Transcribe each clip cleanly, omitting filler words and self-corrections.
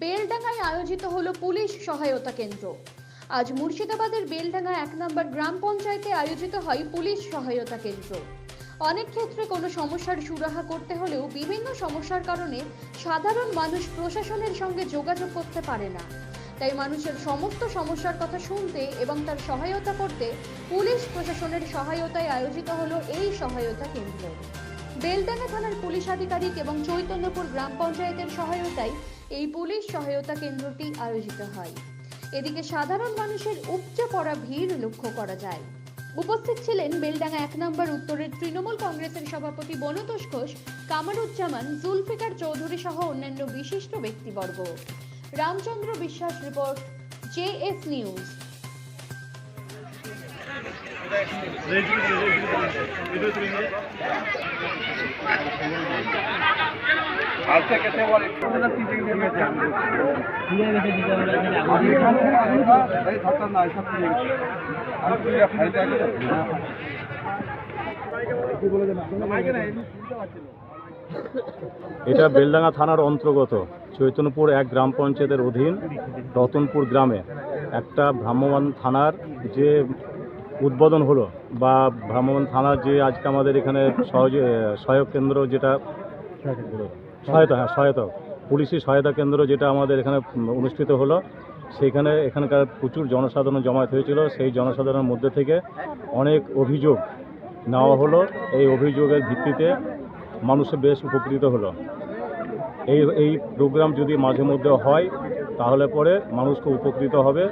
বেলডাঙ্গায় আয়োজিত হলো পুলিশ সহায়তা কেন্দ্র। আজ মুর্শিদাবাদের বেলডাঙ্গা 1 নম্বর গ্রাম পঞ্চায়েতে আয়োজিত হয় পুলিশ সহায়তা কেন্দ্র। অনেক ক্ষেত্রে কোনো সমস্যার সুরাহা করতে হলেও বিভিন্ন সমস্যার কারণে সাধারণ মানুষ প্রশাসনের সঙ্গে যোগাযোগ করতে পারে না। তাই মানুষের সমস্ত সমস্যার কথা শুনতে এবং তার সহায়তা করতে পুলিশ প্রশাসনের সহায়তায় আয়োজিত হলো এই সহায়তা কেন্দ্র। বেলডাঙ্গা থানার পুলিশ আধিকারিক এবং চৈতন্যপুর গ্রাম পঞ্চায়েতের সহায়তায় এই পুলিশ সহায়তা কেন্দ্রটি আয়োজিত হয়। এদিকে সাধারণ মানুষের উপচে পড়া ভিড় লক্ষ্য করা যায়। উপস্থিত ছিলেন বেলডাঙ্গা 1 নম্বর উত্তরের তৃণমূল কংগ্রেসের সভাপতি বনতোষ ঘোষ, কামারুজ্জামান, জুলফিকার চৌধুরী সহ অন্যান্য বিশিষ্ট ব্যক্তিবর্গ। রামচন্দ্র বিশ্বাস রিপোর্ট, JS নিউজ। এটা বেলডাঙ্গা থানার অন্তর্গত চৈতন্যপুর 1 গ্রাম পঞ্চায়েতের অধীন রতনপুর গ্রামে একটা ভ্রাম্যমাণ থানার যে উদ্বোধন হলো বা ভ্রাম্যমাণ থানার যে আজকে আমাদের এখানে সহায়ক কেন্দ্র যেটা সহায়তা পুলিশি সহায়তা কেন্দ্র যেটা আমাদের এখানে অনুষ্ঠিত হলো, সেখানে এখানকার প্রচুর জনসাধারণ জমায়েত হয়েছিল। সেই জনসাধারণের মধ্যে থেকে অনেক অভিযোগ নেওয়া হলো। এই অভিযোগের ভিত্তিতে মানুষে বেশ উপকৃত হলো। এই প্রোগ্রাম যদি মাঝে মধ্যে হয় তাহলে পরে মানুষ খুব উপকৃত হবে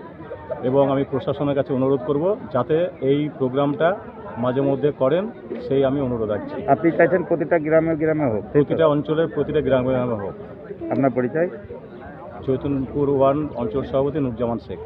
এবং আমি প্রশাসনের কাছে অনুরোধ করব যাতে এই প্রোগ্রামটা মাঝে মধ্যে করেন, সেই আমি অনুরোধ রাখছি। আপনি চাইছেন প্রতিটা গ্রামে গ্রামে হোক, প্রতিটা অঞ্চলের প্রতিটা গ্রামে হোক। আপনার পরিচয়? চৈতন্যপুর 1 অঞ্চল সভাপতি নুরজামান শেখ।